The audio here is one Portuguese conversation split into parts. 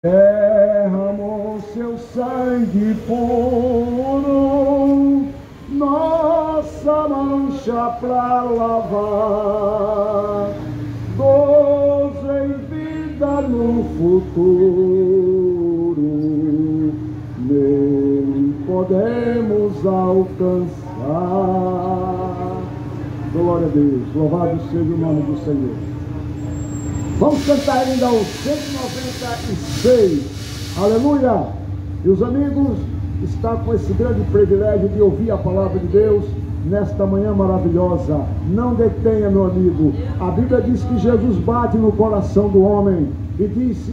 derramou seu sangue puro, nossa mancha pra lavar, gozo em vida no futuro, nele podemos alcançar. Glória a Deus, louvado seja o nome do Senhor. Vamos cantar ainda o 196, aleluia! E os amigos estão com esse grande privilégio de ouvir a palavra de Deus nesta manhã maravilhosa. Não detenha, meu amigo. A Bíblia diz que Jesus bate no coração do homem e disse: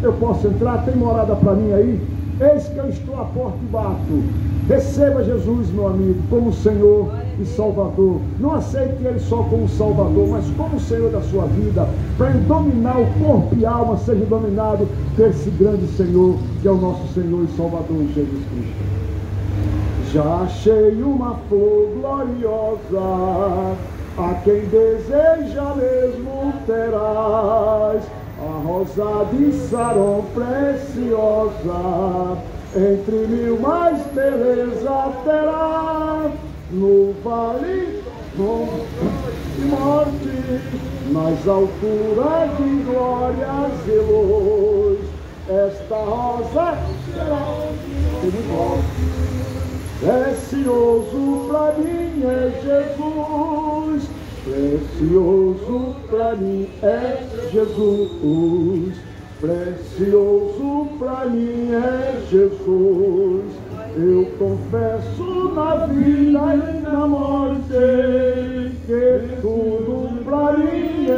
eu posso entrar? Tem morada para mim aí? Eis que eu estou à porta e bato. Receba Jesus, meu amigo, como Senhor e Salvador. Não aceite Ele só como Salvador, mas como Senhor da sua vida, para Ele dominar o corpo e alma, seja dominado por esse grande Senhor, que é o nosso Senhor e Salvador, Jesus Cristo. Já achei uma flor gloriosa, a quem deseja mesmo terás, a rosa de Saron preciosa, entre mil mais beleza terá, no vale de morte, nas alturas de glórias e luz, esta rosa será muito precioso pra mim é Jesus, precioso pra mim é Jesus, precioso pra mim é Jesus. Eu confesso na vida e na morte que tudo pra mim é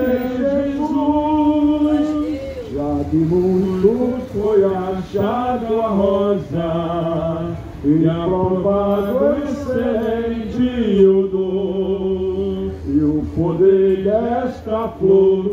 Jesus. Já de muitos foi achado a rosa e aprovado excelente o dom, e o poder desta flor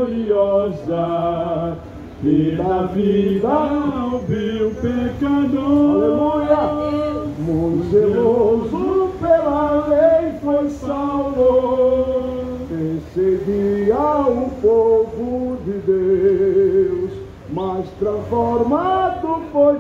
gloriosa que dá vida ao vil pecador. Aleluia! Muito zeloso pela lei foi Saulo, perseguia o povo de Deus, mas transformado foi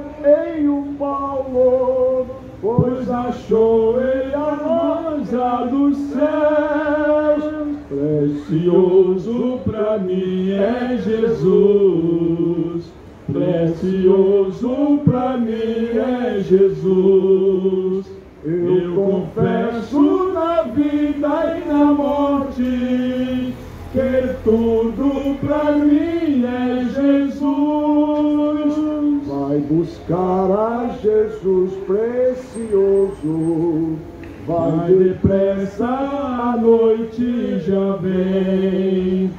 em um Paulo, pois achou ele a rosa dos céus. Precioso pra mim é Jesus, precioso pra mim é Jesus. Eu confesso na vida e na morte que tudo pra mim é Jesus. Vai buscar a Jesus precioso, vai depressa, a noite já vem,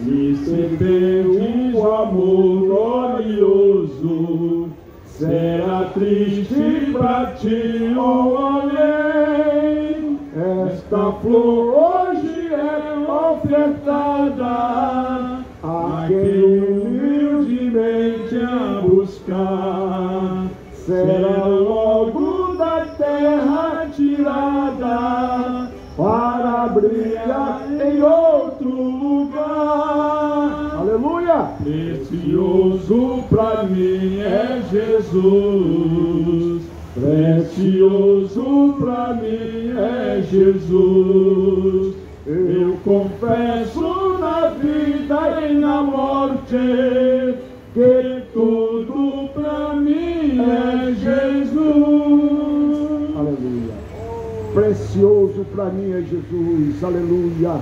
e se perde o amor glorioso, será triste pra ti ou além. Esta flor hoje é ofertada a quem humildemente a buscar, será logo da terra tirada para brilhar em outro lugar. Aleluia! Precioso pra mim é Jesus, precioso pra mim é Jesus. Eu confesso na vida e na morte que tudo pra mim é Jesus. Aleluia. Precioso pra mim é Jesus. Aleluia.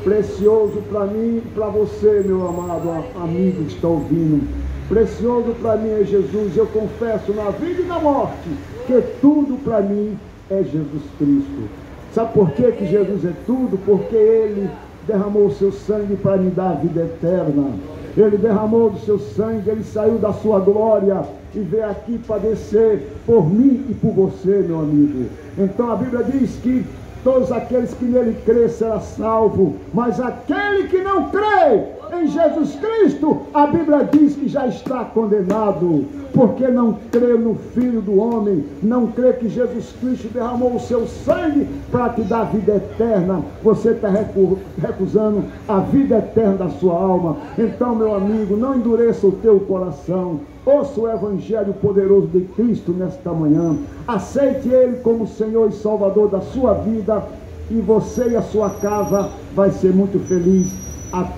Precioso pra mim e pra você, meu amado amigo que está ouvindo. Precioso pra mim é Jesus. Eu confesso na vida e na morte que tudo pra mim é Jesus Cristo. Sabe por que Jesus é tudo? Porque Ele derramou o seu sangue para me dar a vida eterna. Ele derramou do seu sangue, Ele saiu da sua glória e veio aqui padecer por mim e por você, meu amigo. Então a Bíblia diz que todos aqueles que nele crê será salvo, mas aquele que não crê, em Jesus Cristo, a Bíblia diz que já está condenado, porque não crê no Filho do Homem, não crê que Jesus Cristo derramou o seu sangue para te dar vida eterna. Você está recusando a vida eterna da sua alma. Então, meu amigo, não endureça o teu coração. Ouça o Evangelho poderoso de Cristo nesta manhã. Aceite Ele como Senhor e Salvador da sua vida, e você e a sua casa vai ser muito feliz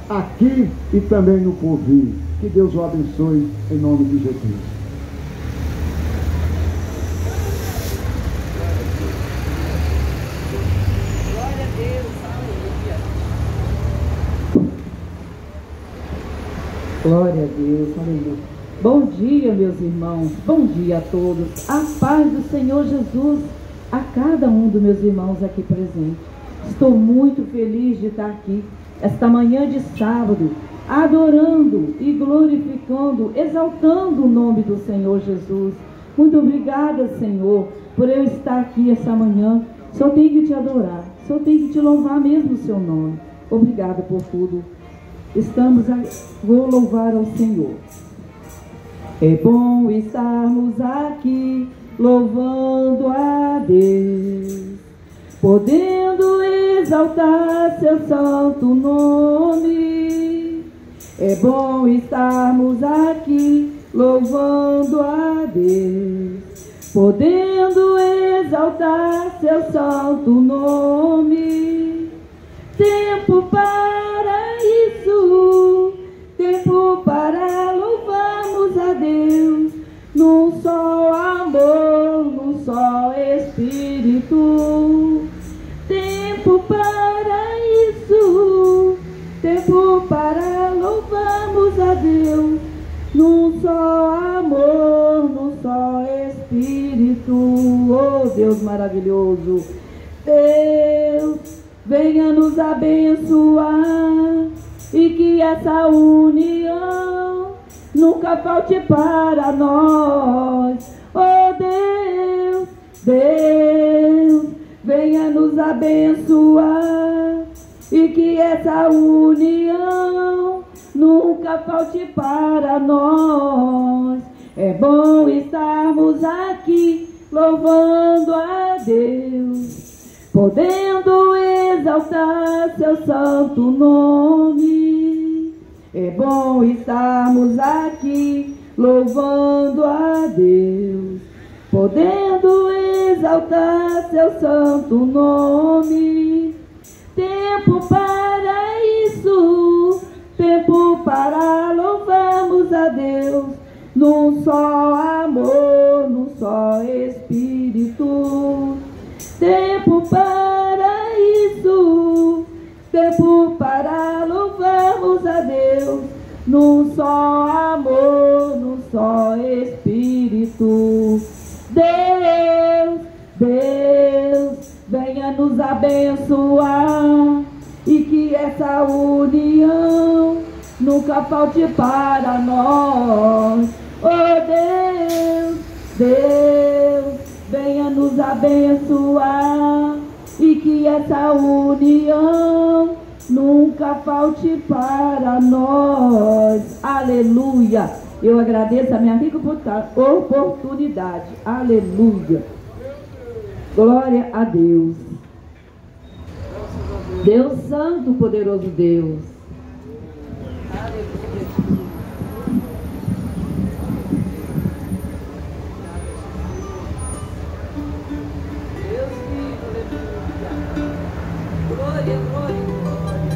aqui e também no porvir. Que Deus o abençoe em nome de Jesus. Glória a Deus, aleluia. Glória a Deus, aleluia. Bom dia, meus irmãos, bom dia a todos. A paz do Senhor Jesus a cada um dos meus irmãos aqui presentes. Estou muito feliz de estar aqui esta manhã de sábado, adorando e glorificando, exaltando o nome do Senhor Jesus. Muito obrigada, Senhor, por eu estar aqui essa manhã. Só tenho que te adorar, só tenho que te louvar mesmo o seu nome. Obrigada por tudo. Vou louvar ao Senhor. É bom estarmos aqui louvando a Deus, podendo exaltar seu santo nome. É bom estarmos aqui louvando a Deus, podendo exaltar seu santo nome. Tempo para isso, tempo para louvarmos a Deus, num só amor, num só Espírito. Tempo para isso, tempo para louvarmos a Deus, num só amor, num só Espírito. Oh, Deus maravilhoso, Deus, venha nos abençoar, e que essa união nunca falte para nós. Oh Deus, Deus, venha nos abençoar, e que essa união nunca falte para nós. É bom estarmos aqui louvando a Deus, podendo exaltar seu santo nome. É bom estarmos aqui louvando a Deus, podendo exaltar seu santo nome. Tempo para isso, tempo para louvarmos a Deus, num só amor, num só Espírito. Tempo para isso, tempo para louvarmos a Deus, num só amor, num só Espírito. Deus, Deus, venha nos abençoar, e que essa união nunca falte para nós. Oh Deus, Deus, venha nos abençoar, e que essa união nunca falte para nós. Aleluia. Eu agradeço a minha rica oportunidade. Aleluia. Glória a Deus. Deus Santo, poderoso Deus. Aleluia. Deus vivo, aleluia. Glória, glória, glória.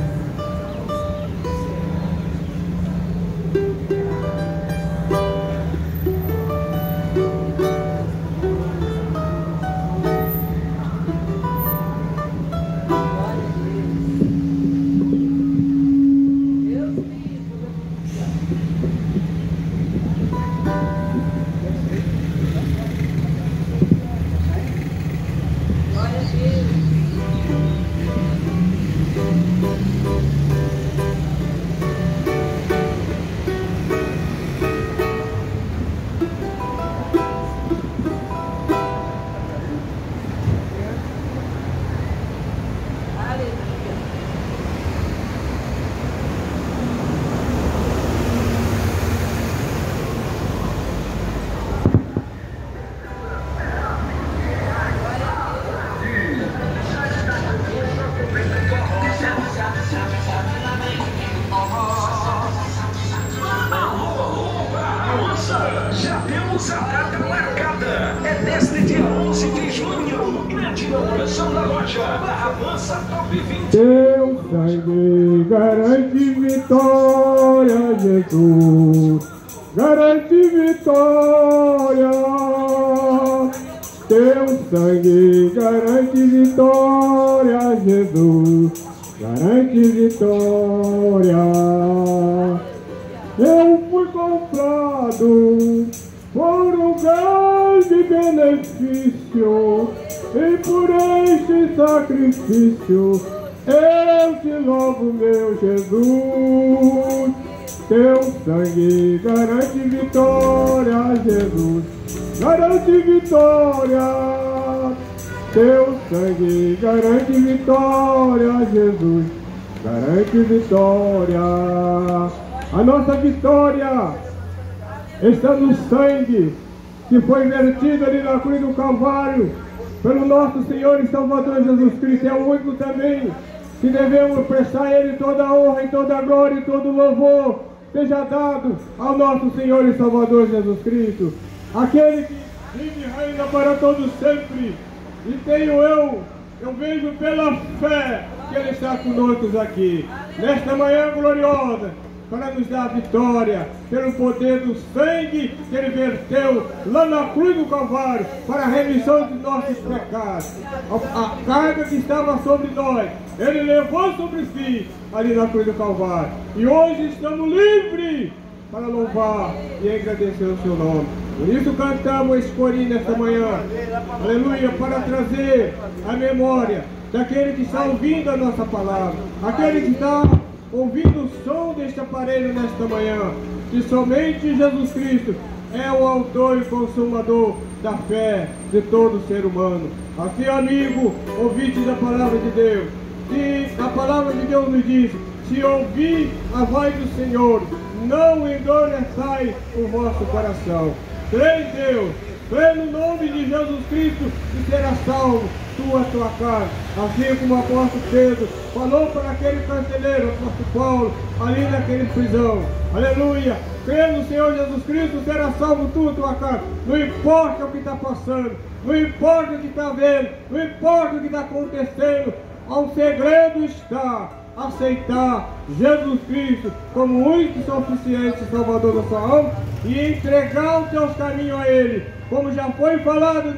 Já temos a data marcada. É neste dia 11 de junho. Grande inauguração da loja Barra Mansa Top 20. Teu sangue garante vitória, Jesus. Garante vitória. Teu sangue garante vitória, Jesus. Garante vitória. Eu fui comprado por um grande benefício, e por este sacrifício eu te louvo, meu Jesus. Teu sangue garante vitória, Jesus. Garante vitória. Teu sangue garante vitória, Jesus. Garante vitória. A nossa vitória está no sangue que foi vertido ali na cruz do Calvário pelo nosso Senhor e Salvador Jesus Cristo. É o único também que devemos prestar a Ele toda a honra e toda a glória e todo o louvor seja dado ao nosso Senhor e Salvador Jesus Cristo, aquele que vive e reina para todos sempre. E eu vejo pela fé que Ele está conosco aqui nesta manhã gloriosa, para nos dar a vitória, pelo poder do sangue que Ele verteu lá na cruz do Calvário, para a remissão de nossos pecados. A carga que estava sobre nós, Ele levou sobre si, ali na cruz do Calvário. E hoje estamos livres para louvar e agradecer o Seu nome. Por isso cantamos esse corinho nesta manhã, aleluia, para trazer a memória daquele que está ouvindo a nossa palavra, aquele que está ouvindo o som deste aparelho nesta manhã, que somente Jesus Cristo é o autor e consumador da fé de todo ser humano. Assim, amigo, ouvinte da palavra de Deus, e a palavra de Deus nos diz: se ouvir a voz do Senhor, não endureçai o vosso coração. Crê em Deus, crê no nome de Jesus Cristo e será salvo tua casa. Assim como o apóstolo Pedro falou para aquele carcereiro, o apóstolo Paulo, ali naquele prisão. Aleluia! Crê no Senhor Jesus Cristo, será salvo tua casa. Não importa o que está passando, não importa o que está vendo, não importa o que está acontecendo. O segredo está aceitar Jesus Cristo como o único e suficiente Salvador da sua alma e entregar os teus caminhos a Ele, como já foi falado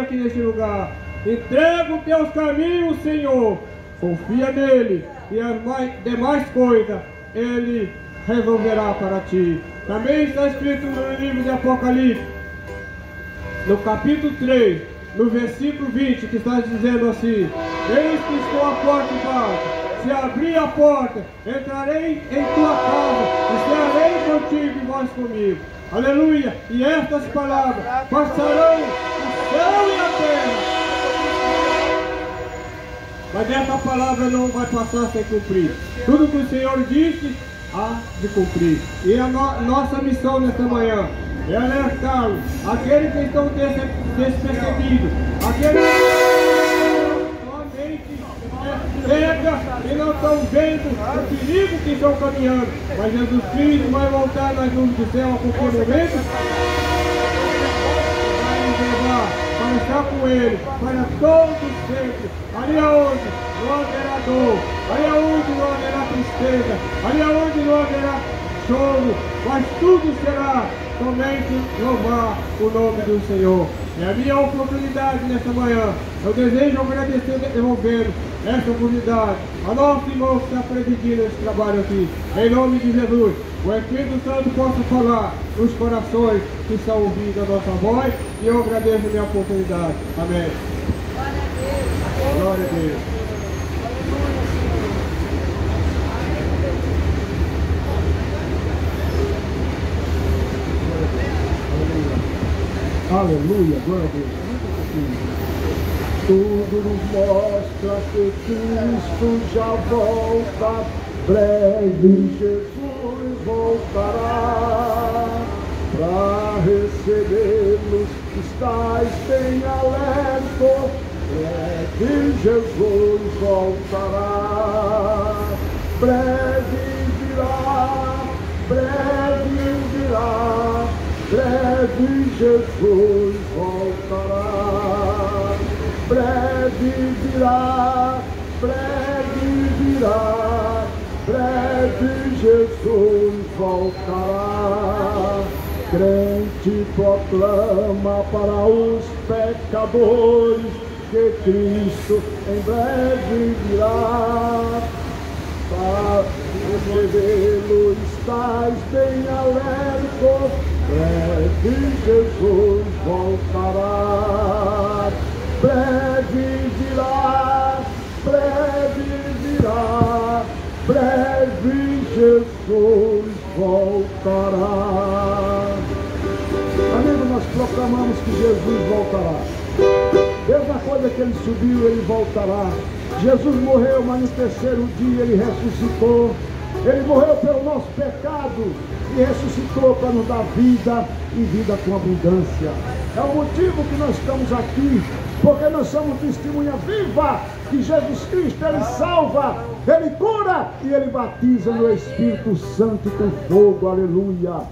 aqui neste lugar. Entrega os teus caminhos, Senhor, confia nele, e as demais coisas Ele resolverá para ti. Também está escrito no livro de Apocalipse, no capítulo 3, no versículo 20, que está dizendo assim: eis que estou à porta e bato. Se abrir a porta, entrarei em tua casa e serei contigo e vós comigo. Aleluia! E estas palavras passarão o céu e a terra, mas essa palavra não vai passar sem cumprir. Tudo que o Senhor disse, há de cumprir. E a nossa missão nesta manhã é alertá-lo, aqueles que estão despercebidos, aqueles que somente pega e não estão vendo o perigo que estão caminhando. Mas Jesus Cristo vai voltar nas nuvens do céu a qualquer momento, vai nos levar para estar com Ele, para todos sempre. Ali aonde não haverá dor, ali aonde não haverá tristeza, ali aonde não haverá choro, mas tudo será somente louvar o nome do Senhor. É a minha oportunidade nesta manhã. Eu desejo agradecer devolvendo esta oportunidade a nosso irmão que está presidindo esse trabalho aqui. Em nome de Jesus, o Espírito Santo possa falar nos corações que estão ouvindo a nossa voz, e eu agradeço a minha oportunidade. Amém. Glória a Deus. Aleluia, glória a Deus. Tudo nos mostra que Cristo já volta, breve Jesus voltará, para receber-nos estais bem alerta, breve Jesus voltará, breve virá, breve Jesus voltará, breve virá, breve virá, breve Jesus voltará. Crente proclama para os pecadores que Cristo em breve virá. Para recebê-lo estás bem alerta, breve Jesus voltará. Breve virá, breve virá, breve Jesus voltará. Amigo, nós proclamamos que Jesus voltará. Mesma coisa que ele subiu, ele voltará. Jesus morreu, mas no terceiro dia ele ressuscitou. Ele morreu pelo nosso pecado e ressuscitou para nos dar vida e vida com abundância. É o motivo que nós estamos aqui, porque nós somos testemunha viva que Jesus Cristo, ele salva, ele cura e ele batiza no Espírito Santo com fogo. Aleluia.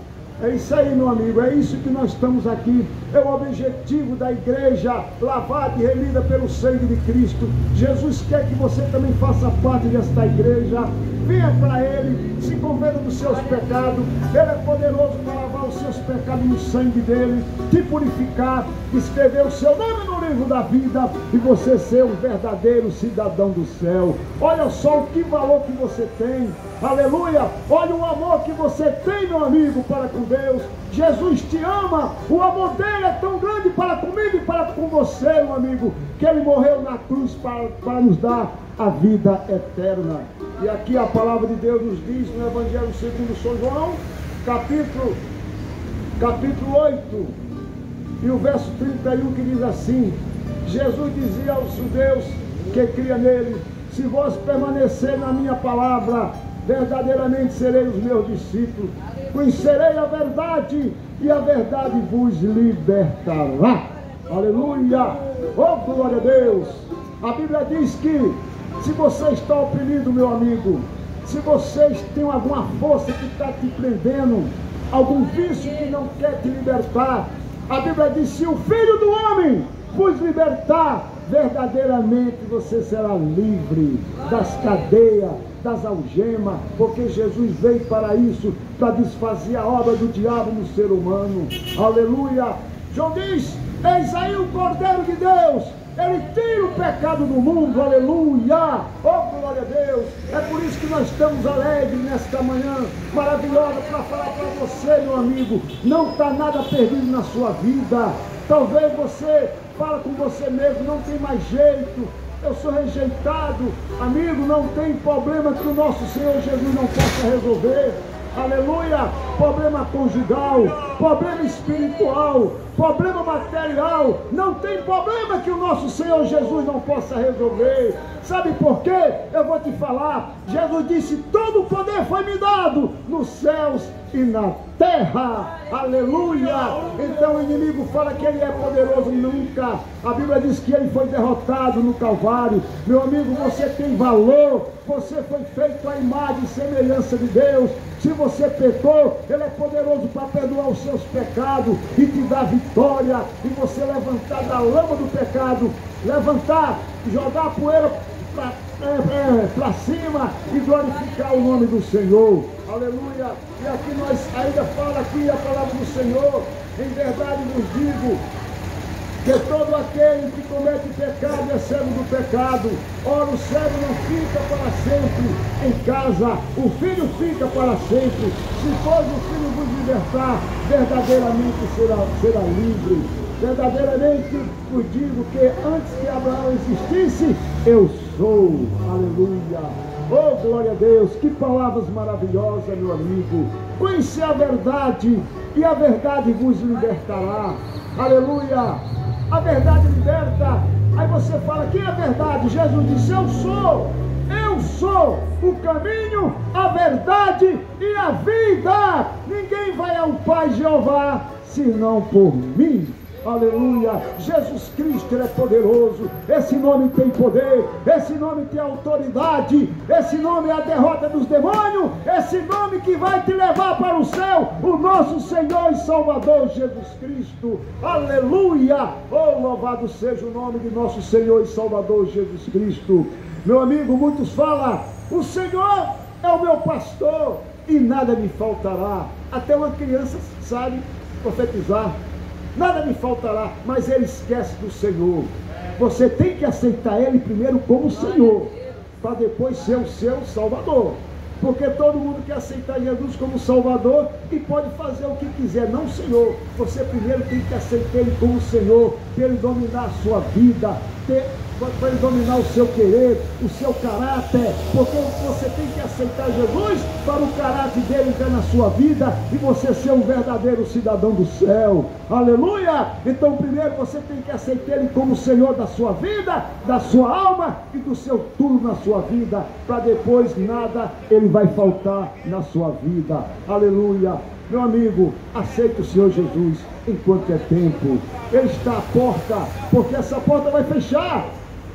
É isso aí, meu amigo, é isso que nós estamos aqui. É o objetivo da igreja, lavada e remida pelo sangue de Cristo. Jesus quer que você também faça parte desta igreja. Venha para Ele, se converta dos seus pecados. Ele é poderoso para lavar os seus pecados no sangue dele, te purificar, escrever o seu nome no livro da vida e você ser um verdadeiro cidadão do céu. Olha só o que valor que você tem. Aleluia! Olha o amor que você tem, meu amigo, para com Deus. Jesus te ama, o amor dele é tão grande para comigo e para com você, meu amigo, que ele morreu na cruz para nos dar a vida eterna. E aqui a palavra de Deus nos diz no Evangelho segundo São João, capítulo 8, e o verso 31, que diz assim: Jesus dizia aos judeus que cria nele: se vós permanecer na minha palavra, verdadeiramente serei os meus discípulos, conhecerei a verdade e a verdade vos libertará. Aleluia! Oh, glória a Deus! A Bíblia diz que se você está oprimido, meu amigo, se você tem alguma força que está te prendendo, algum vício que não quer te libertar, a Bíblia diz: se o Filho do Homem vos libertar, verdadeiramente você será livre das cadeias, das algemas, porque Jesus veio para isso, para desfazer a obra do diabo no ser humano. Aleluia! João diz: eis aí o Cordeiro de Deus, ele tira o pecado do mundo. Aleluia! Oh, glória a Deus! É por isso que nós estamos alegres nesta manhã maravilhosa, para falar para você, meu amigo, não está nada perdido na sua vida. Talvez você fala com você mesmo: não tem mais jeito, eu sou rejeitado. Amigo, não tem problema que o nosso Senhor Jesus não possa resolver. Aleluia! Problema conjugal, problema espiritual, problema material, não tem problema que o nosso Senhor Jesus não possa resolver. Sabe por quê? Eu vou te falar. Jesus disse: todo o poder foi me dado nos céus e na terra. Aleluia! Então o inimigo fala que ele é poderoso nunca. A Bíblia diz que ele foi derrotado no Calvário. Meu amigo, você tem valor, você foi feito à imagem e semelhança de Deus. Se você pecou, ele é poderoso para perdoar os seus pecados e te dar vitória, e você levantar da lama do pecado, levantar, jogar a poeira para cima e glorificar o nome do Senhor. Aleluia! E aqui nós ainda fala aqui a palavra do Senhor: em verdade vos digo que todo aquele que comete pecado é servo do pecado. Ora, o servo não fica para sempre em casa, o filho fica para sempre. Se pois o filho vos libertar, verdadeiramente será livre. Verdadeiramente vos digo que antes que Abraão existisse, eu sou. Aleluia! Oh, glória a Deus! Que palavras maravilhosas, meu amigo. Conhecer a verdade e a verdade vos libertará. Aleluia! A verdade liberta. Aí você fala: quem é a verdade? Jesus disse: eu sou o caminho, a verdade e a vida. Ninguém vai ao Pai Jeová senão por mim. Aleluia. Jesus Cristo, Ele é poderoso. Esse nome tem poder. Esse nome tem autoridade. Esse nome é a derrota dos demônios. Esse nome que vai te levar para o céu. O nosso Senhor e Salvador Jesus Cristo. Aleluia. Oh, louvado seja o nome de nosso Senhor e Salvador Jesus Cristo. Meu amigo, muitos falam: o Senhor é o meu pastor e nada me faltará. Até uma criança sabe profetizar. Nada me faltará, mas ele esquece do Senhor. Você tem que aceitar Ele primeiro como Senhor, para depois ser o seu Salvador. Porque todo mundo quer aceitar Jesus como Salvador e pode fazer o que quiser, não Senhor. Você primeiro tem que aceitar Ele como Senhor, para Ele dominar a sua vida, para Ele dominar o seu querer, o seu caráter, porque você tem que aceitar Jesus para o caráter dele entrar na sua vida e você ser um verdadeiro cidadão do céu. Aleluia! Então primeiro você tem que aceitar Ele como Senhor da sua vida, da sua alma e do seu tudo na sua vida, para depois nada Ele vai faltar na sua vida. Aleluia! Meu amigo, aceite o Senhor Jesus enquanto é tempo. Ele está à porta, porque essa porta vai fechar.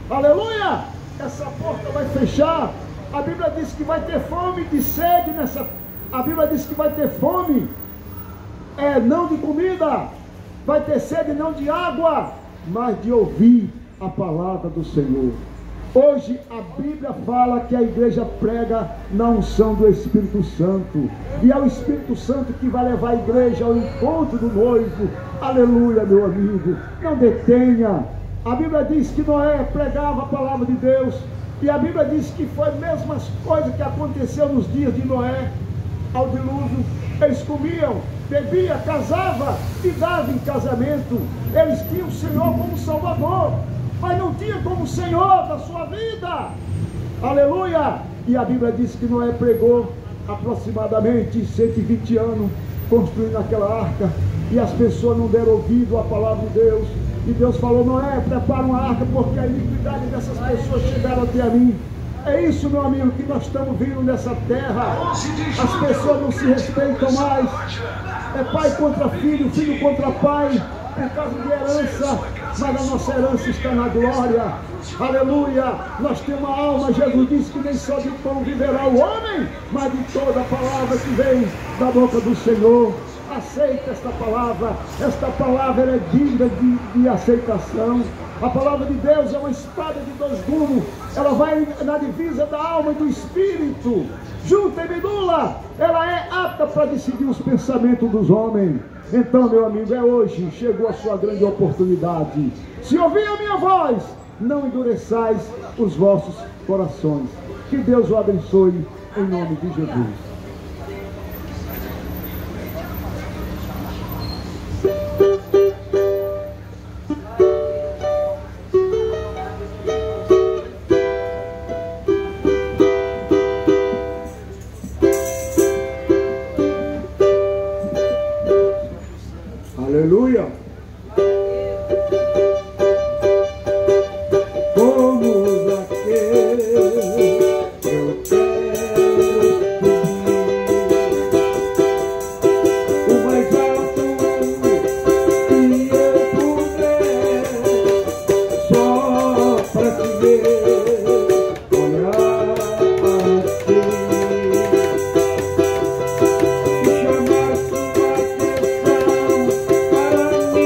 Aleluia! Essa porta vai fechar. A Bíblia diz que vai ter fome de sede nessa. A Bíblia diz que vai ter fome, não de comida, vai ter sede não de água, mas de ouvir a palavra do Senhor. Hoje a Bíblia fala que a igreja prega na unção do Espírito Santo, e é o Espírito Santo que vai levar a igreja ao encontro do noivo. Aleluia, meu amigo, não detenha. A Bíblia diz que Noé pregava a palavra de Deus, e a Bíblia diz que foi a mesma coisa que aconteceu nos dias de Noé, ao dilúvio. Eles comiam, bebiam, casavam e davam em casamento. Eles tinham o Senhor como Salvador, mas não tinha como Senhor da sua vida. Aleluia! E a Bíblia diz que Noé pregou aproximadamente 120 anos construindo aquela arca, e as pessoas não deram ouvido à palavra de Deus. E Deus falou: Noé, prepara uma arca, porque a iniquidade dessas pessoas chegaram até a mim. É isso, meu amigo, que nós estamos vendo nessa terra. As pessoas não se respeitam mais. É pai contra filho, filho contra pai, por causa de herança. Mas a nossa herança está na glória. Aleluia! Nós temos uma alma. Jesus disse que nem só de pão viverá o homem, mas de toda a palavra que vem da boca do Senhor. Aceita esta palavra. Esta palavra é digna de aceitação. A palavra de Deus é uma espada de dois gumes. Ela vai na divisa da alma e do espírito, junta e medula. Ela é apta para decidir os pensamentos dos homens. Então, meu amigo, hoje chegou a sua grande oportunidade. Se ouvir a minha voz, não endureçais os vossos corações. Que Deus o abençoe em nome de Jesus. Aleluia! Como Zaqueu, eu quero subir o mais alto que eu puder, só para te ver, olhar assim e chamar sua atenção para mim.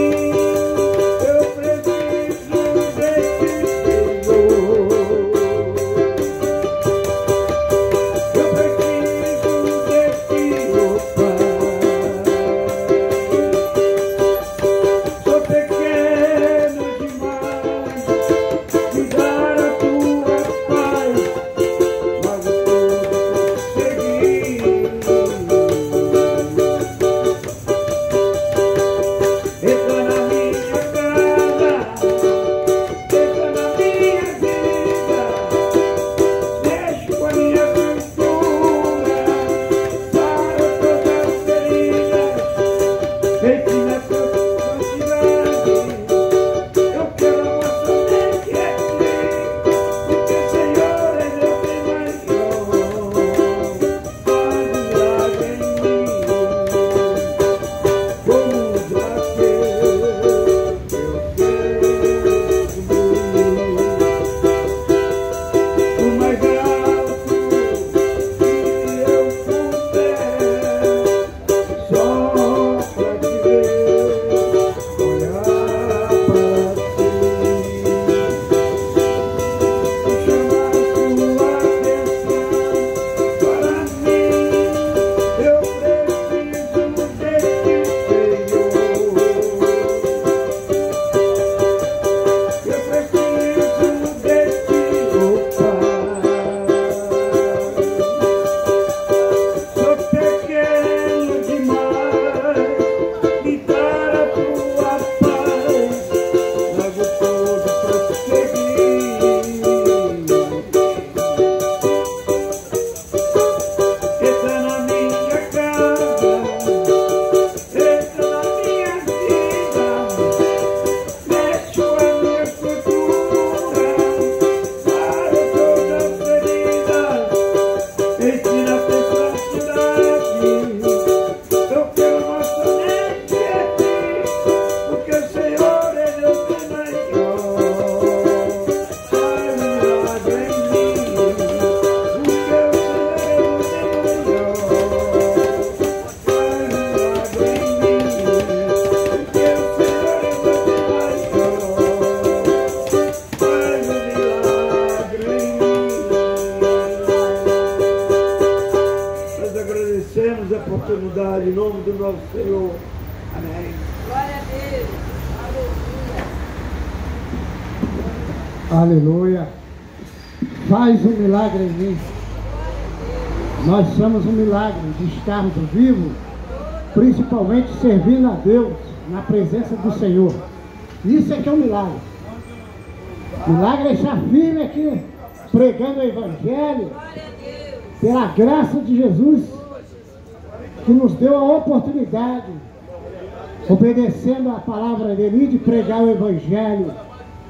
Senhor. Amém. Glória a Deus. Aleluia. Faz um milagre em mim. Nós somos um milagre de estarmos vivos, principalmente servindo a Deus na presença do Senhor. Isso é que é um milagre. Milagre é estar firme aqui, pregando o Evangelho, pela graça de Jesus, que nos deu a oportunidade, obedecendo a palavra dele, de pregar o Evangelho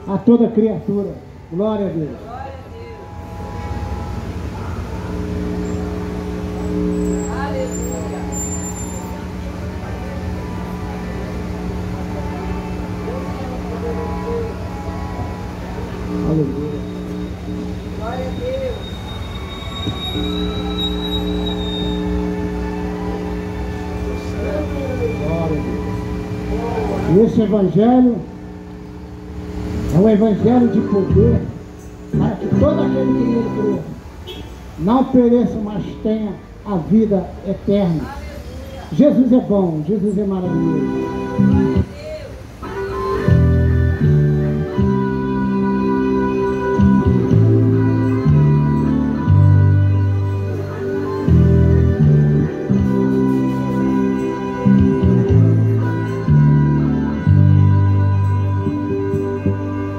a toda criatura. Glória a Deus. Aleluia. Glória a Deus. Glória a Deus. E esse Evangelho é um Evangelho de poder, para que todo aquele que nele crê não pereça, mas tenha a vida eterna. Jesus é bom, Jesus é maravilhoso.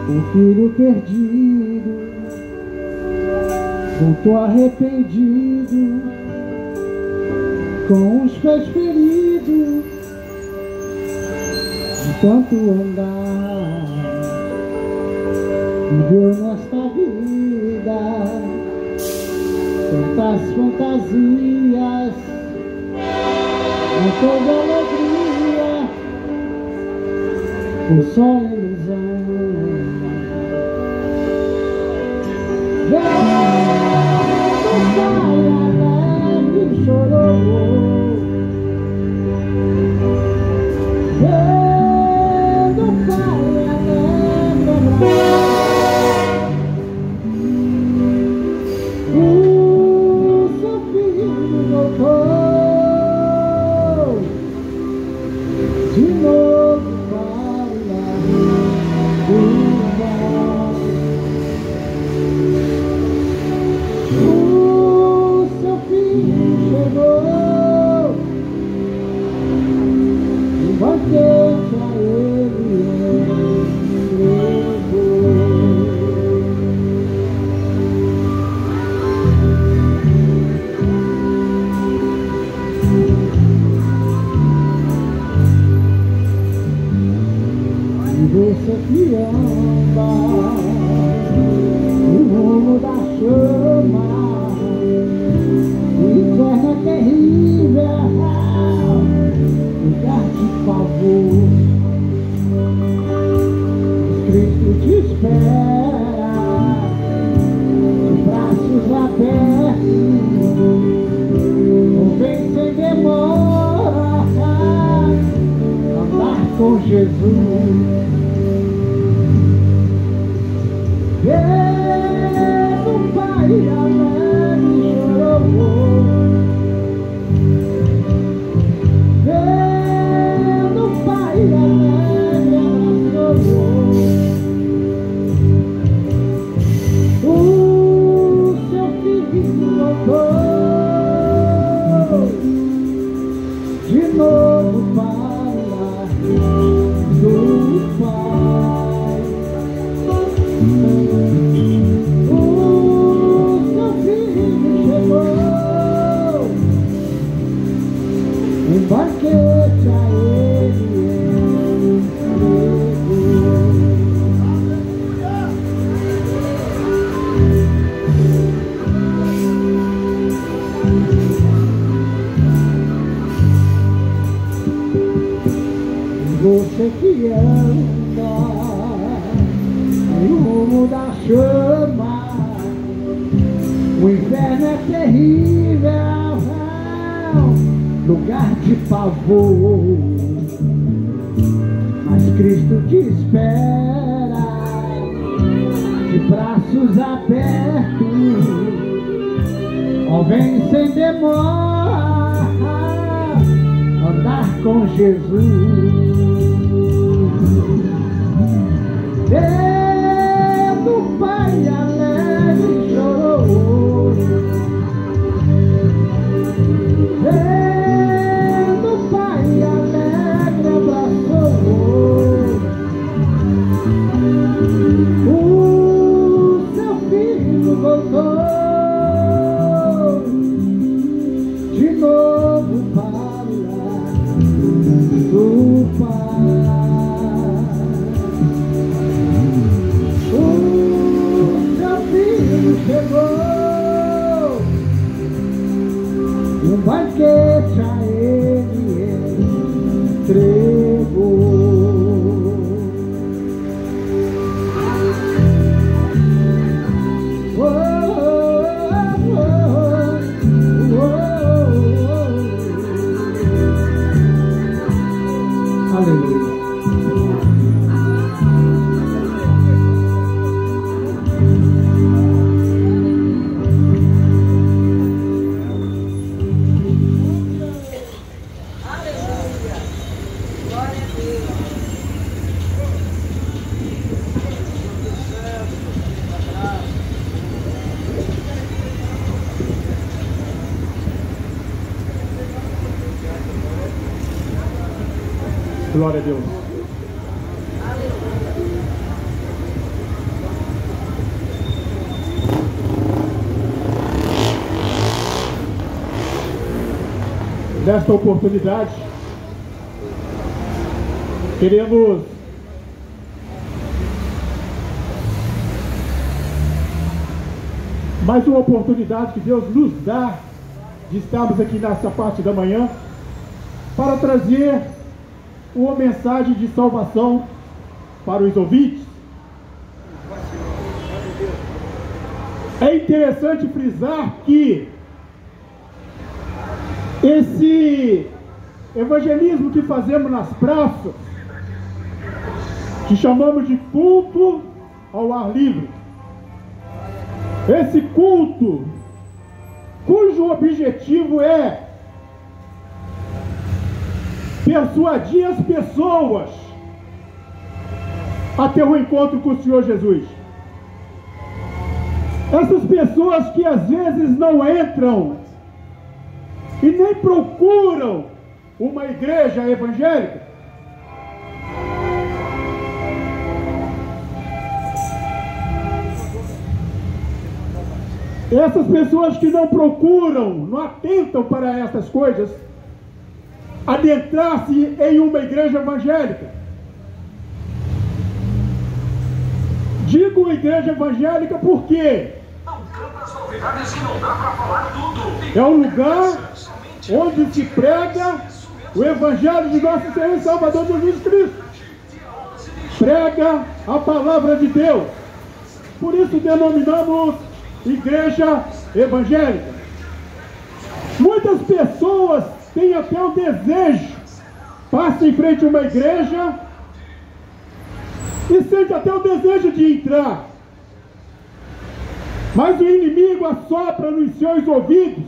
O filho perdido voltou arrependido, com os pés feridos de tanto andar. Viveu nesta vida tantas fantasias, não toda alegria, foi só ilusão. Vendo pai alegre chorou, vendo pai alegre abraçou, o seu filho voltou de novo para o lar. Banquete a ele entregou. E você que anda no rumo da chama, o inferno é terrível, lugar de favor, Cristo te espera, de braços abertos, não vem sem demora, andar com Jesus. Vendo o Pai alegre chorou, vendo o Pai alegre abraçou, o seu filho voltou de novo para do Pai. O seu filho chegou, um banquete a ele você que anda no rumo da chama, o inferno é terrível, lugar de pavor, mas Cristo te espera, de braços abertos, ó, vem sem demora, andar com Jesus. Vendo Pai alegre chorou, vendo Pai alegre abraçou o seu filho voltou de novo para do Pai. O seu filho chegou, um banquete a ele entregou. Aleluia. Glória a Deus. Nesta oportunidade, queremos mais uma oportunidade que Deus nos dá de estarmos aqui nessa parte da manhã para trazer uma mensagem de salvação para os ouvintes. É interessante frisar que esse evangelismo que fazemos nas praças, que chamamos de culto ao ar livre, esse culto cujo objetivo é persuadir as pessoas a ter um encontro com o Senhor Jesus. Essas pessoas que às vezes não entram e nem procuram uma igreja evangélica, essas pessoas que não procuram, não atentam para essas coisas, adentrar-se em uma igreja evangélica. Digo igreja evangélica porque é um lugar onde se prega o evangelho de nosso Senhor e Salvador Jesus Cristo. Prega a palavra de Deus. Por isso denominamos igreja evangélica. Muitas pessoas têm até o desejo, passa em frente a uma igreja e sente até o desejo de entrar, mas o inimigo assopra nos seus ouvidos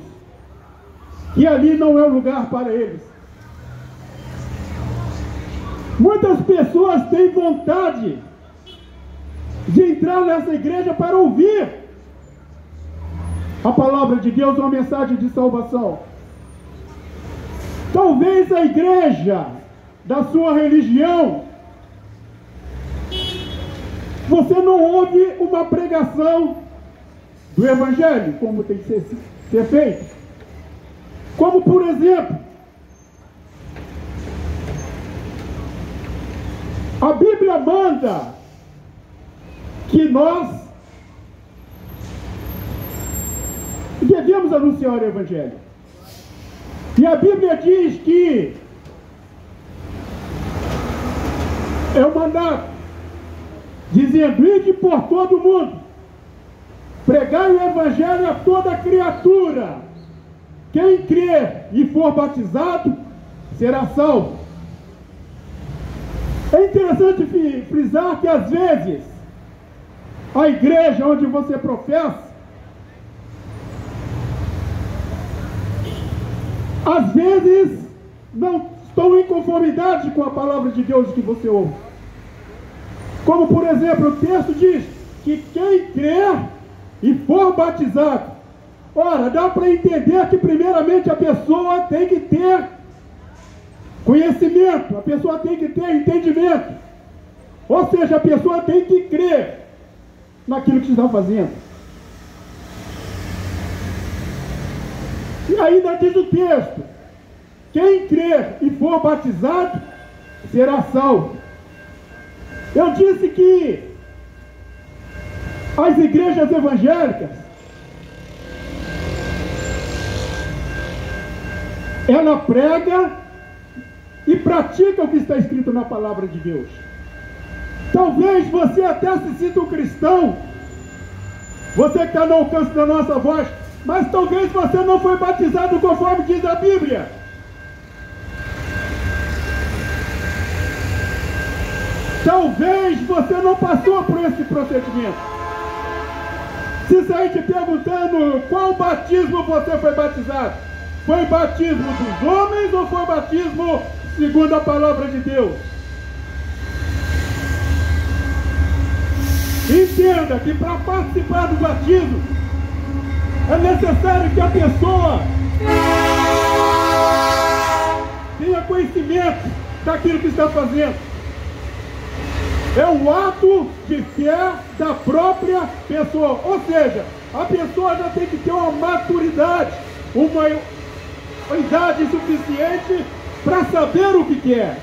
que ali não é o lugar para eles. Muitas pessoas têm vontade de entrar nessa igreja para ouvir a palavra de Deus, uma mensagem de salvação. Talvez a igreja da sua religião, você não ouve uma pregação do evangelho como tem que ser feito. Como, por exemplo, a Bíblia manda que nós devemos anunciar o evangelho. E a Bíblia diz que é um mandato, dizendo: ide por todo mundo, pregai o evangelho a toda criatura. Quem crer e for batizado será salvo. É interessante frisar que às vezes a igreja onde você professa, às vezes não estão em conformidade com a palavra de Deus que você ouve. Como, por exemplo, o texto diz que quem crer e for batizado. Ora, dá para entender que primeiramente a pessoa tem que ter conhecimento, a pessoa tem que ter entendimento. Ou seja, a pessoa tem que crer naquilo que está fazendo. E ainda diz o texto: quem crer e for batizado será salvo. Eu disse que as igrejas evangélicas, ela prega e pratica o que está escrito na palavra de Deus. Talvez você até se sinta um cristão, você que está no alcance da nossa voz, mas talvez você não foi batizado conforme diz a Bíblia. Talvez você não passou por esse procedimento. Se sair te perguntando qual batismo você foi batizado, foi batismo dos homens ou foi batismo segundo a palavra de Deus? Entenda que para participar do batismo é necessário que a pessoa tenha conhecimento daquilo que está fazendo. É um ato de fé da própria pessoa. Ou seja, a pessoa já tem que ter uma maturidade, uma idade suficiente para saber o que quer.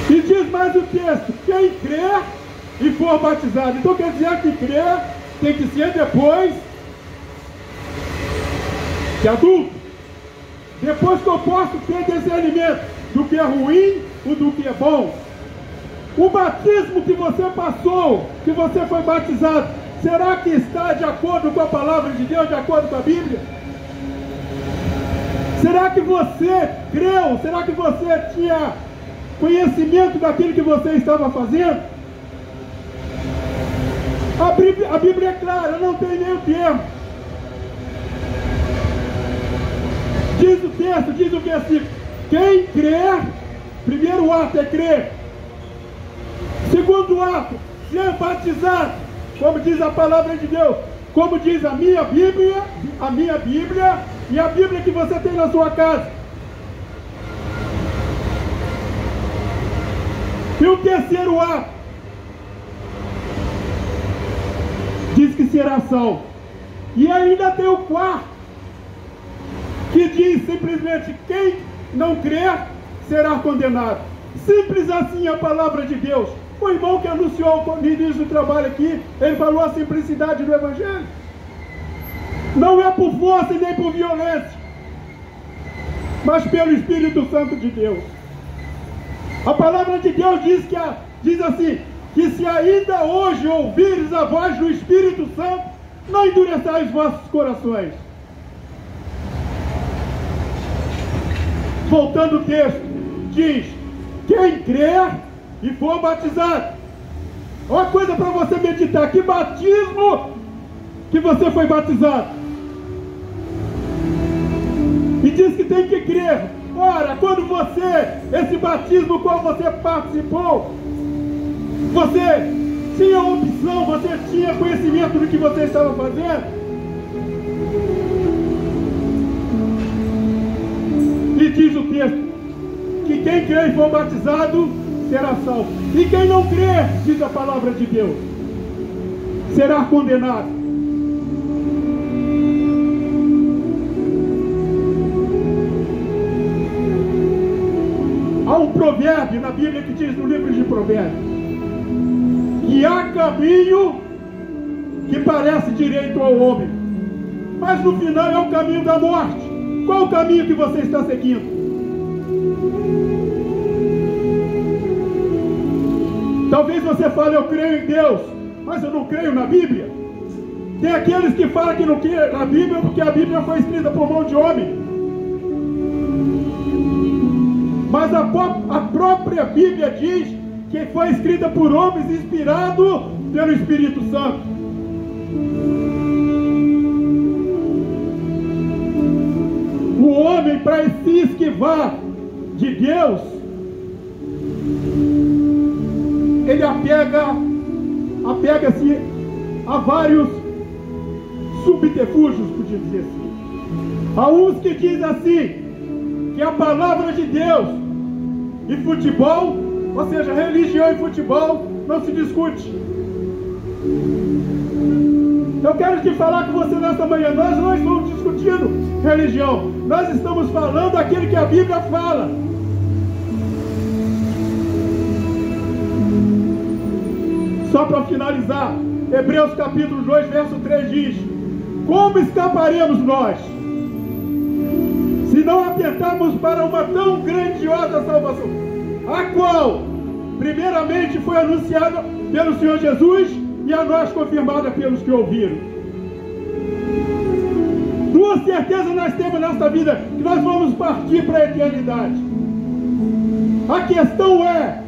E diz mais o texto: quem crer e for batizado. Então quer dizer que crer tem que ser depois de adulto. Depois que eu posso ter discernimento do que é ruim ou do que é bom. O batismo que você passou, que você foi batizado, será que está de acordo com a palavra de Deus, de acordo com a Bíblia? Será que você creu? Será que você tinha conhecimento daquilo que você estava fazendo? A Bíblia é clara, não tem meio termo. Diz o texto, diz o versículo: quem crer, primeiro ato é crer. Segundo ato, ser batizado, como diz a palavra de Deus, como diz a minha Bíblia e a Bíblia que você tem na sua casa. E o terceiro ato, diz que será salvo. E ainda tem o quarto, que diz simplesmente: quem não crer será condenado. Simples assim a palavra de Deus. O irmão que anunciou no início do trabalho aqui, ele falou a simplicidade do Evangelho. Não é por força e nem por violência, mas pelo Espírito Santo de Deus. A palavra de Deus diz assim: que se ainda hoje ouvires a voz do Espírito Santo, não endureçais os vossos corações. Voltando o texto, diz: quem crer e for batizado. Uma coisa para você meditar: que batismo que você foi batizado? E diz que tem que crer. Ora, quando esse batismo qual você participou, você tinha opção, você tinha conhecimento do que você estava fazendo? E diz o texto que quem crer e for batizado será salvo. E quem não crer, diz a palavra de Deus, será condenado. Há um provérbio na Bíblia que diz, no livro de Provérbios, que há caminho que parece direito ao homem, mas no final é o caminho da morte. Qual o caminho que você está seguindo? Talvez você fale: eu creio em Deus, mas eu não creio na Bíblia. Tem aqueles que falam que não creem na Bíblia porque a Bíblia foi escrita por mão de homem. Mas a própria Bíblia diz que foi escrita por homens, inspirado pelo Espírito Santo. O homem homem, para se esquivar de Deus, ele apega-se a vários subterfúgios, podia dizer assim. Há uns que dizem assim, que a palavra de Deus e futebol, ou seja, religião e futebol, não se discute. Eu quero te falar com você nesta manhã, nós não estamos discutindo religião, nós estamos falando aquilo que a Bíblia fala. Só para finalizar, Hebreus capítulo 2, verso 3 diz: como escaparemos nós, se não atentarmos para uma tão grandiosa salvação, a qual, primeiramente, foi anunciada pelo Senhor Jesus e a nós confirmada pelos que ouviram. Duas certezas nós temos nesta vida, que nós vamos partir para a eternidade. A questão é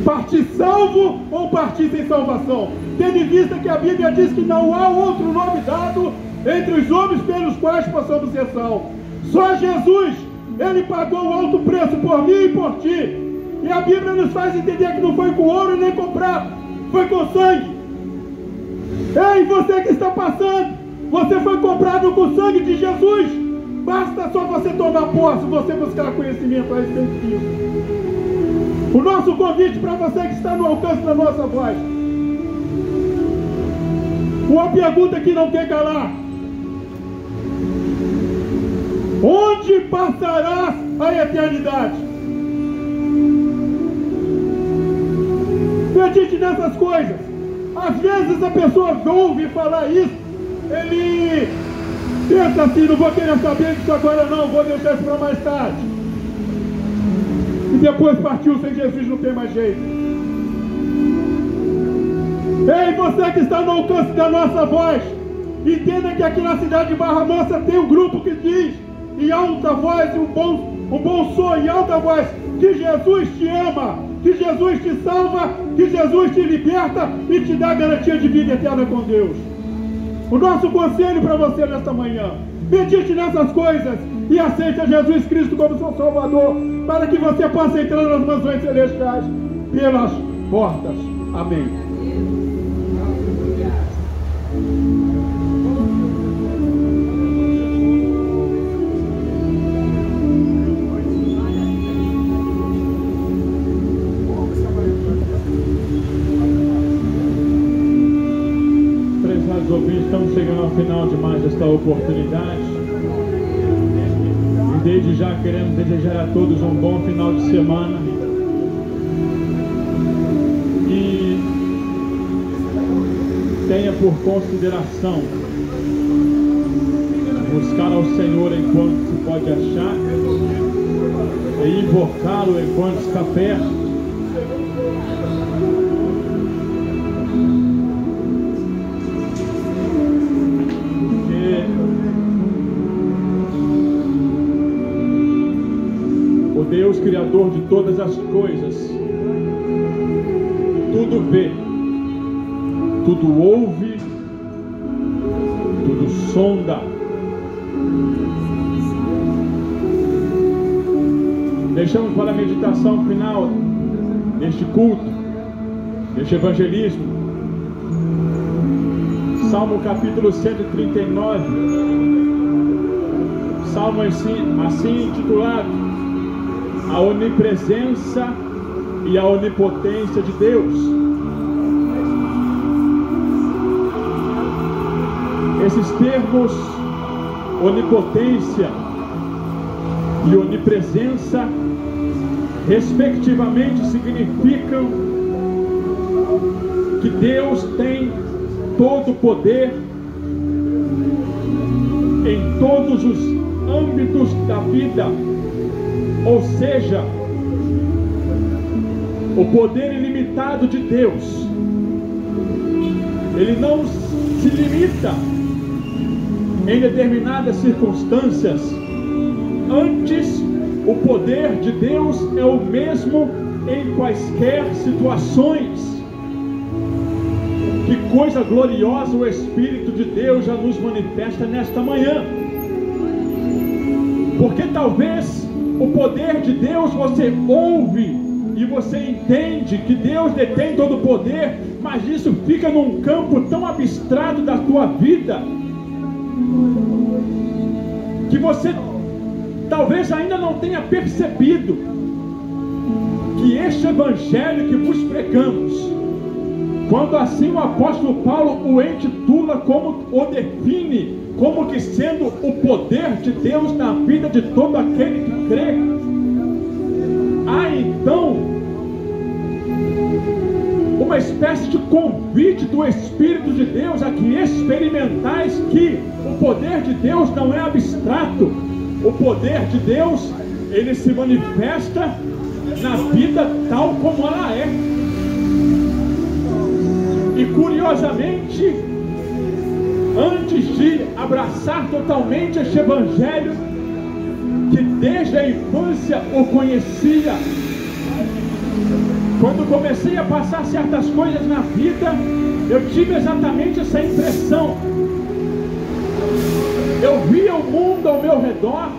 partir salvo ou partir sem salvação, tendo em vista que a Bíblia diz que não há outro nome dado entre os homens pelos quais possamos ser salvos. Só Jesus, ele pagou um alto preço por mim e por ti, e a Bíblia nos faz entender que não foi com ouro nem com prata, foi com sangue. Ei, você que está passando, você foi comprado com o sangue de Jesus. Basta só você tomar posse, você buscar conhecimento a respeito disso. O nosso convite para você que está no alcance da nossa voz, uma pergunta que não quer calar: onde passarás a eternidade? Medite nessas coisas. Às vezes a pessoa ouve falar isso, ele pensa assim, não vou querer saber disso agora não, vou deixar isso para mais tarde. E depois partiu sem Jesus, não tem mais jeito. Ei, você que está no alcance da nossa voz, entenda que aqui na cidade de Barra Mansa tem um grupo que diz em alta voz, um bom som em alta voz, que Jesus te ama, que Jesus te salva, que Jesus te liberta e te dá garantia de vida eterna com Deus. O nosso conselho para você nesta manhã: medite nessas coisas e aceite a Jesus Cristo como seu Salvador, para que você possa entrar nas mansões celestiais pelas portas. Amém. Prezados ouvintes, estamos chegando ao final de mais esta oportunidade. E desde já queremos desejar a todos um bom final de semana. E tenha por consideração buscar ao Senhor enquanto se pode achar e invocá-lo enquanto está perto. Deus, Criador de todas as coisas, tudo vê, tudo ouve, tudo sonda. Deixamos para a meditação final deste culto, deste evangelismo, Salmo capítulo 139, Salmo assim intitulado: a onipresença e a onipotência de Deus. Esses termos, onipotência e onipresença, respectivamente, significam que Deus tem todo o poder em todos os âmbitos da vida. Ou seja, o poder ilimitado de Deus, ele não se limita em determinadas circunstâncias. Antes, o poder de Deus é o mesmo em quaisquer situações. Que coisa gloriosa o Espírito de Deus já nos manifesta nesta manhã. Porque talvez o poder de Deus você ouve e você entende que Deus detém todo o poder, mas isso fica num campo tão abstrato da tua vida, que você talvez ainda não tenha percebido que este evangelho que vos pregamos, quando assim o apóstolo Paulo o intitula, como o define, como que sendo o poder de Deus na vida de todo aquele que crê, há então uma espécie de convite do Espírito de Deus a que experimentais que o poder de Deus não é abstrato. O poder de Deus, ele se manifesta na vida tal como ela é. E curiosamente, antes de abraçar totalmente este evangelho, que desde a infância o conhecia, quando comecei a passar certas coisas na vida, eu tive exatamente essa impressão. Eu via o mundo ao meu redor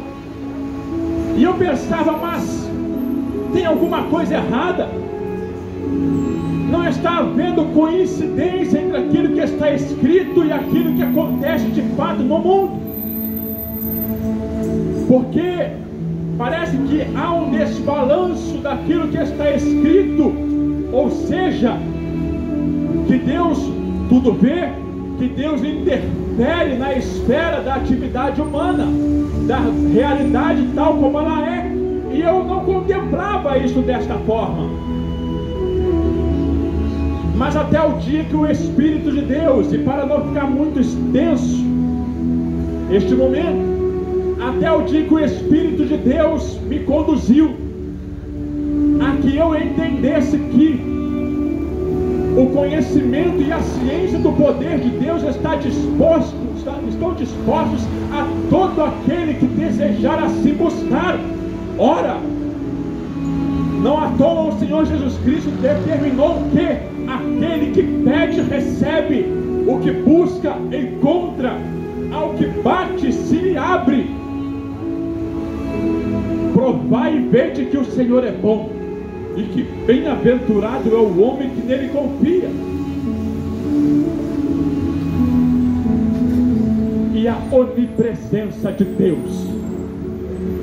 e eu pensava, mas tem alguma coisa errada? Não está havendo coincidência entre aquilo que está escrito e aquilo que acontece de fato no mundo. Porque parece que há um desbalanço daquilo que está escrito, ou seja, que Deus tudo vê, que Deus interfere na esfera da atividade humana, da realidade tal como ela é, e eu não contemplava isso desta forma. Mas até o dia que o Espírito de Deus, e para não ficar muito extenso este momento, até o dia que o Espírito de Deus me conduziu a que eu entendesse que o conhecimento e a ciência do poder de Deus estão dispostos a todo aquele que desejar assim buscar. Ora, não à toa o Senhor Jesus Cristo determinou que aquele que pede recebe, o que busca encontra, ao que bate se lhe abre. Provai e vede que o Senhor é bom, e que bem-aventurado é o homem que nele confia. E a onipresença de Deus.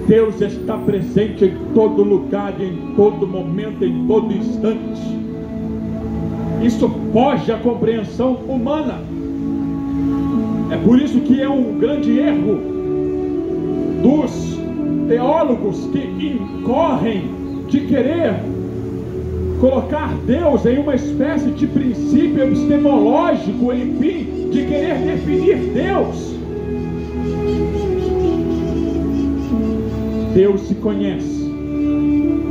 Deus está presente em todo lugar, em todo momento, em todo instante. Isso foge à compreensão humana. É por isso que é um grande erro dos teólogos que incorrem de querer colocar Deus em uma espécie de princípio epistemológico, enfim, de querer definir Deus. Deus se conhece,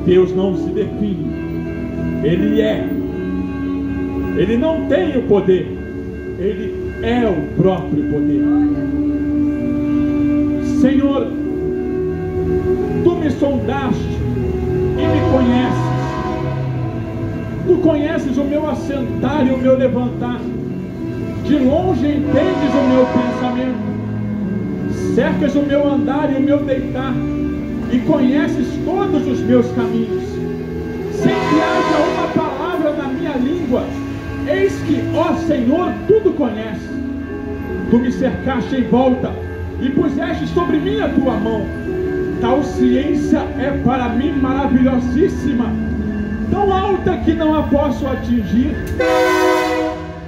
Deus não se define, Ele é, Ele não tem o poder, Ele é o próprio poder. Senhor, Tu me sondaste e me conheces. Tu conheces o meu assentar e o meu levantar. De longe entendes o meu pensamento. Cercas o meu andar e o meu deitar. E conheces todos os meus caminhos. Sem que haja uma palavra na minha língua, eis que, ó Senhor, tudo conheces. Tu me cercaste em volta e puseste sobre mim a tua mão. Tal ciência é para mim maravilhosíssima, tão alta que não a posso atingir.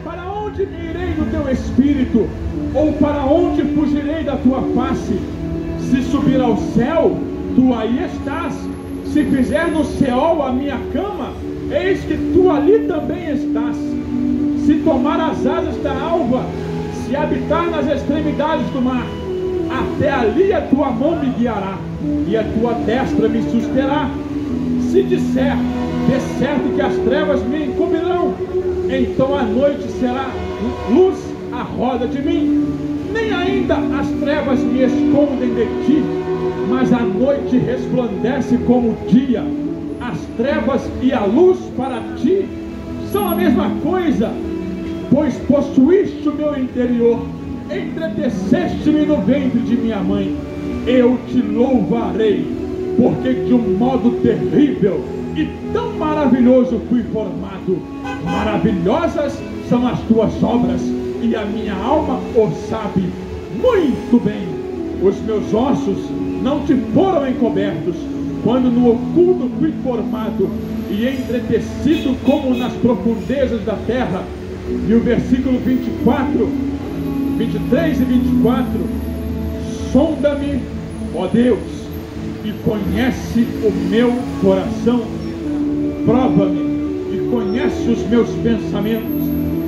Para onde me irei do teu espírito? Ou para onde fugirei da tua face? Se subir ao céu, tu aí estás. Se fizer no Seol a minha cama, eis que tu ali também estás. Se tomar as asas da alva, se habitar nas extremidades do mar, até ali a tua mão me guiará, e a tua destra me susterá. Se disser, de certo que as trevas me encobrirão, então a noite será luz à roda de mim. Nem ainda as trevas me escondem de ti, mas a noite resplandece como o dia. As trevas e a luz para ti são a mesma coisa, pois possuíste o meu interior, entreteceste-me no ventre de minha mãe. eu te louvarei, porque de um modo terrível e tão maravilhoso fui formado. Maravilhosas são as tuas obras, e a minha alma o sabe muito bem. Os meus ossos não te foram encobertos, quando no oculto fui formado e entretecido como nas profundezas da terra. E o versículo 23 e 24: sonda-me, ó Deus, e conhece o meu coração, prova-me e conhece os meus pensamentos,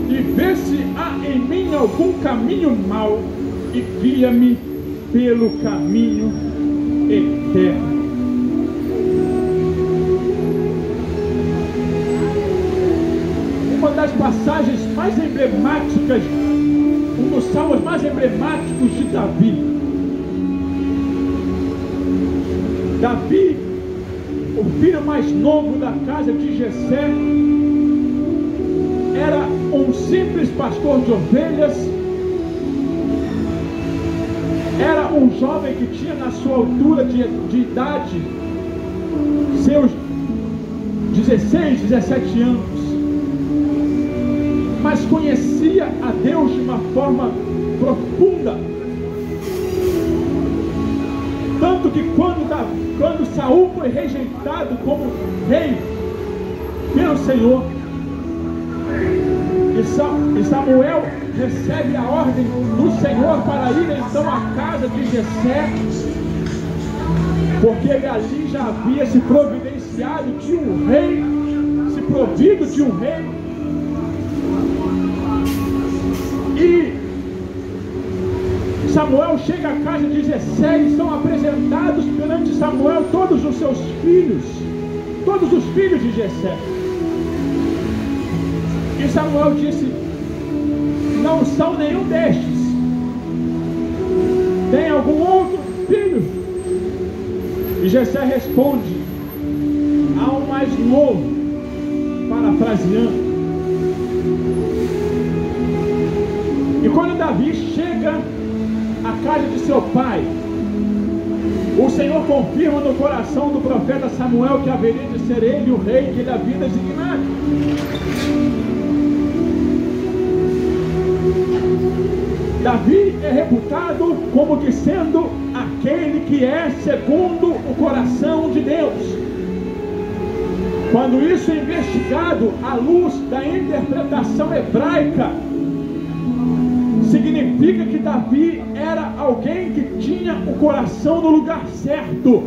e vê se há em mim algum caminho mau, e guia-me pelo caminho eterno. Uma das passagens mais emblemáticas, um dos salmos mais emblemáticos de Davi. Davi, o filho mais novo da casa de Jessé, era um simples pastor de ovelhas. Era um jovem que tinha na sua altura de idade seus 16, 17 anos, mas conhecia a Deus de uma forma profunda. Tanto que quando Saul foi rejeitado como rei pelo Senhor, e Samuel recebe a ordem do Senhor para ir então à casa de Jessé, porque ele ali já havia se providenciado de um rei, se provido de um rei. E Samuel chega à casa de Jessé e são apresentados perante Samuel todos os seus filhos, todos os filhos de Jessé. E Samuel disse: não são nenhum destes. Tem algum outro filho? E Jessé responde: há um mais novo, parafraseando. E quando Davi chega à casa de seu pai, o Senhor confirma no coração do profeta Samuel que haveria de ser ele o rei que ele havia designado. Davi é reputado como que sendo aquele que é segundo o coração de Deus. Quando isso é investigado à luz da interpretação hebraica, significa que Davi era alguém que tinha o coração no lugar certo,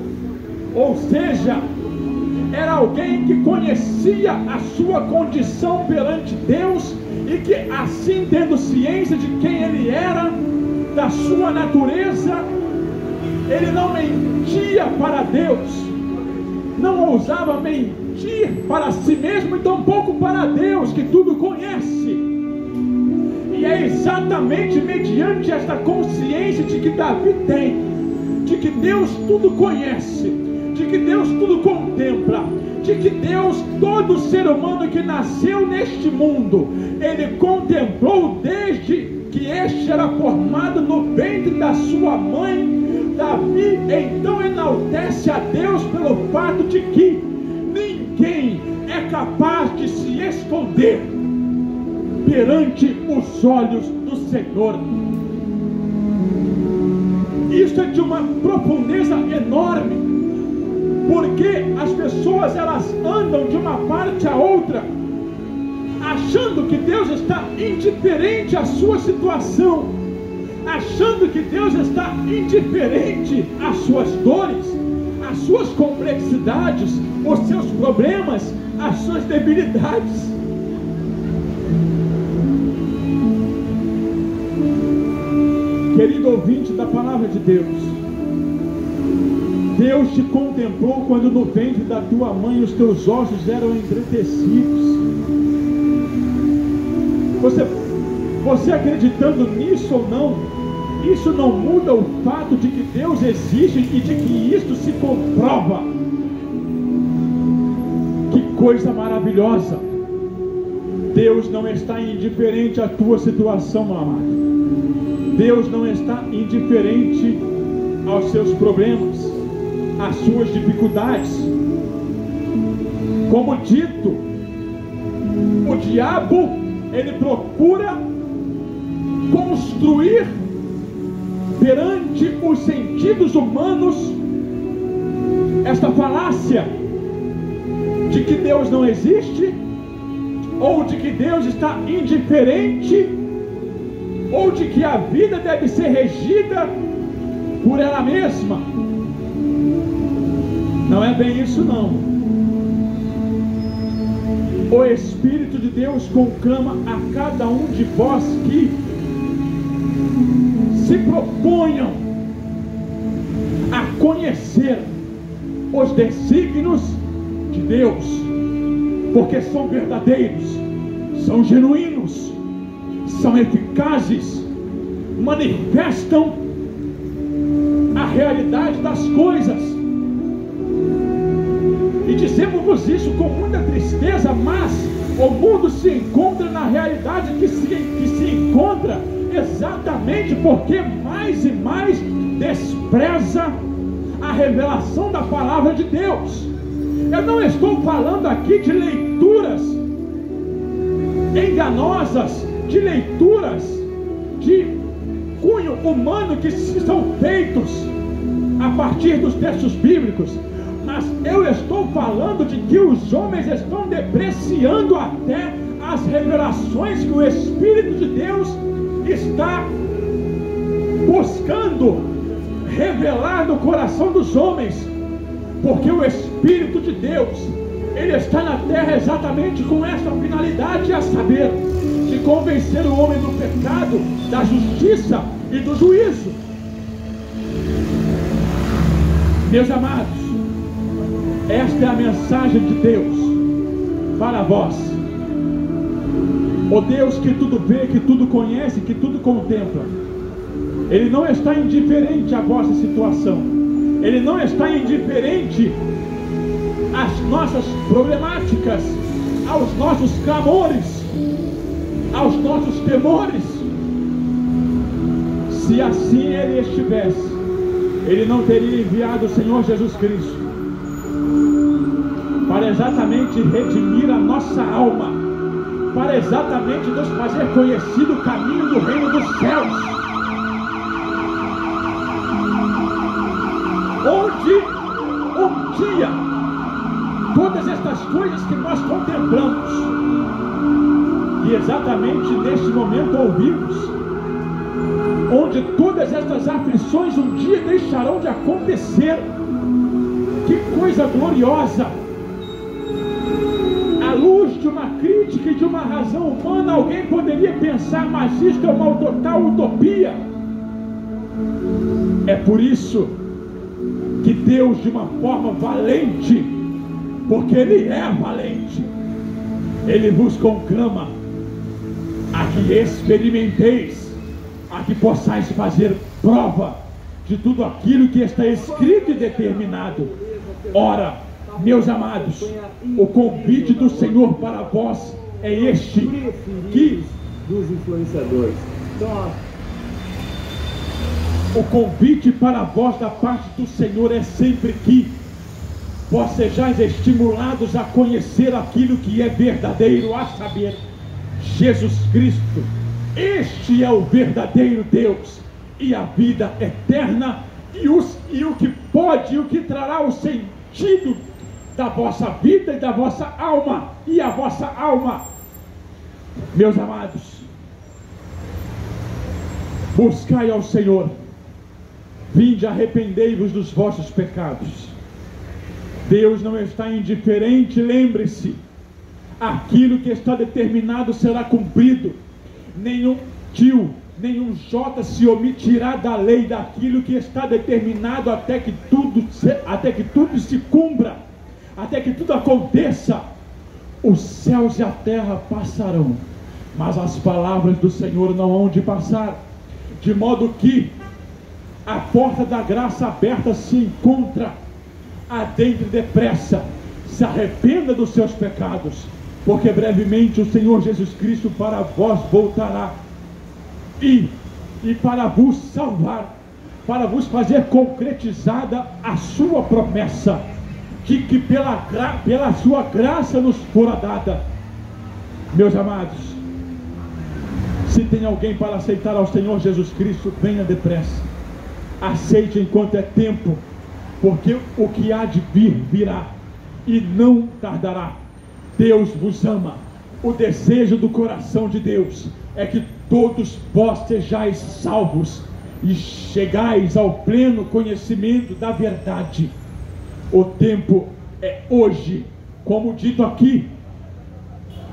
ou seja, era alguém que conhecia a sua condição perante Deus e que, assim, tendo ciência de quem ele era, da sua natureza, ele não mentia para Deus, não ousava mentir para si mesmo e tampouco para Deus, que tudo conhece. E é exatamente mediante esta consciência de que Davi tem, de que Deus tudo conhece, de que Deus tudo contempla, de que Deus, todo ser humano que nasceu neste mundo, ele contemplou desde que este era formado no ventre da sua mãe. Davi então enaltece a Deus pelo fato de que ninguém é capaz de se esconder perante os olhos do Senhor. Isso é de uma profundeza enorme, porque as pessoas, elas andam de uma parte a outra achando que Deus está indiferente à sua situação, achando que Deus está indiferente às suas dores, às suas complexidades, os seus problemas, as suas debilidades. Querido ouvinte da palavra de Deus, Deus te contemplou quando no ventre da tua mãe os teus ossos eram entretecidos. Você acreditando nisso ou não, isso não muda o fato de que Deus existe e de que isto se comprova. Que coisa maravilhosa! Deus não está indiferente à tua situação, meu amado. Deus não está indiferente aos seus problemas, às suas dificuldades. Como dito, o diabo, ele procura construir perante os sentidos humanos esta falácia de que Deus não existe, ou de que Deus está indiferente, ou de que a vida deve ser regida por ela mesma. Não é bem isso não. O Espírito de Deus conclama a cada um de vós que se proponham a conhecer os desígnios de Deus, porque são verdadeiros, são genuínos, são eficazes, manifestam a realidade das coisas. E dizemos isso com muita tristeza, mas o mundo se encontra na realidade que se encontra exatamente porque mais e mais despreza a revelação da palavra de Deus. Eu não estou falando aqui de leituras enganosas, de leituras de cunho humano que são feitos a partir dos textos bíblicos, mas eu estou falando de que os homens estão depreciando até as revelações que o Espírito de Deus está buscando revelar no coração dos homens, porque o Espírito de Deus, ele está na terra exatamente com essa finalidade, a saber, de convencer o homem do pecado, da justiça e do juízo. Meus amados, esta é a mensagem de Deus para vós. O Deus que tudo vê, que tudo conhece, que tudo contempla. Ele não está indiferente à vossa situação. Ele não está indiferente às nossas problemáticas, aos nossos clamores, aos nossos temores. Se assim Ele estivesse, Ele não teria enviado o Senhor Jesus Cristo para exatamente redimir a nossa alma, para exatamente nos fazer conhecer o caminho do reino dos céus, onde um dia todas estas coisas que nós contemplamos e exatamente neste momento ouvimos, onde todas estas aflições um dia deixarão de acontecer. Que coisa gloriosa! À luz de uma crítica e de uma razão humana, alguém poderia pensar, mas isto é uma total utopia. É por isso que Deus, de uma forma valente, porque Ele é valente, Ele vos conclama a que experimenteis, a que possais fazer prova de tudo aquilo que está escrito e determinado. Ora, meus amados, o convite do Senhor para vós é este, que dos influenciadores. Então, o convite para vós da parte do Senhor é sempre que vós sejais estimulados a conhecer aquilo que é verdadeiro, a saber, Jesus Cristo. Este é o verdadeiro Deus e a vida eterna, e o que pode, e o que trará o sentido da vossa vida e da vossa alma, e a vossa alma. Meus amados, buscai ao Senhor, vinde, arrependei-vos dos vossos pecados. Deus não está indiferente, lembre-se, aquilo que está determinado será cumprido. Nenhum tio, nenhum jota se omitirá da lei, daquilo que está determinado, até que tudo se cumpra, até que tudo aconteça. Os céus e a terra passarão, mas as palavras do Senhor não hão de passar. De modo que a porta da graça aberta se encontra. Adentre depressa, se arrependa dos seus pecados, porque brevemente o Senhor Jesus Cristo para vós voltará e para vos salvar para vos fazer concretizada a sua promessa, de que pela sua graça nos fora dada. Meus amados, se tem alguém para aceitar ao Senhor Jesus Cristo, venha depressa. Aceite enquanto é tempo, porque o que há de vir, virá, e não tardará. Deus vos ama. O desejo do coração de Deus é que todos vós sejais salvos e chegais ao pleno conhecimento da verdade. O tempo é hoje, como dito aqui.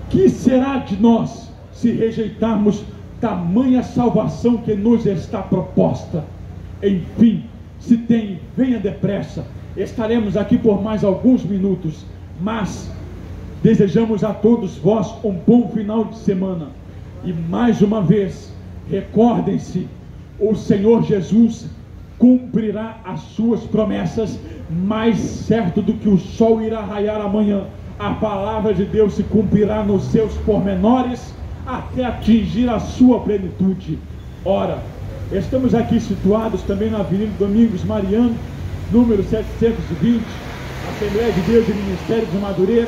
Que será de nós se rejeitarmos tamanha salvação que nos está proposta? Enfim, se tem, venha depressa. Estaremos aqui por mais alguns minutos, mas desejamos a todos vós um bom final de semana. E mais uma vez, recordem-se, o Senhor Jesus cumprirá as suas promessas, mais certo do que o sol irá raiar amanhã. A palavra de Deus se cumprirá nos seus pormenores, até atingir a sua plenitude. Ora, estamos aqui situados também na Avenida Domingos Mariano, número 720, Assembleia de Deus e Ministério de Madureira.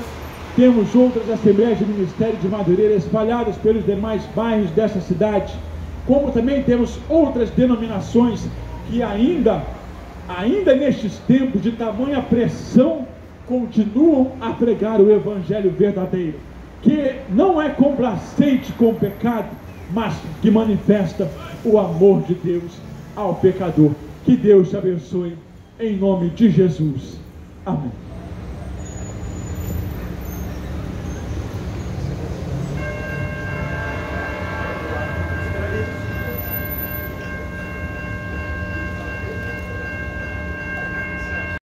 Temos outras Assembleias de Ministério de Madureira espalhadas pelos demais bairros dessa cidade, como também temos outras denominações que ainda nestes tempos de tamanha pressão, continuam a pregar o Evangelho verdadeiro, que não é complacente com o pecado, mas que manifesta o amor de Deus ao pecador. Que Deus te abençoe, em nome de Jesus. Amém.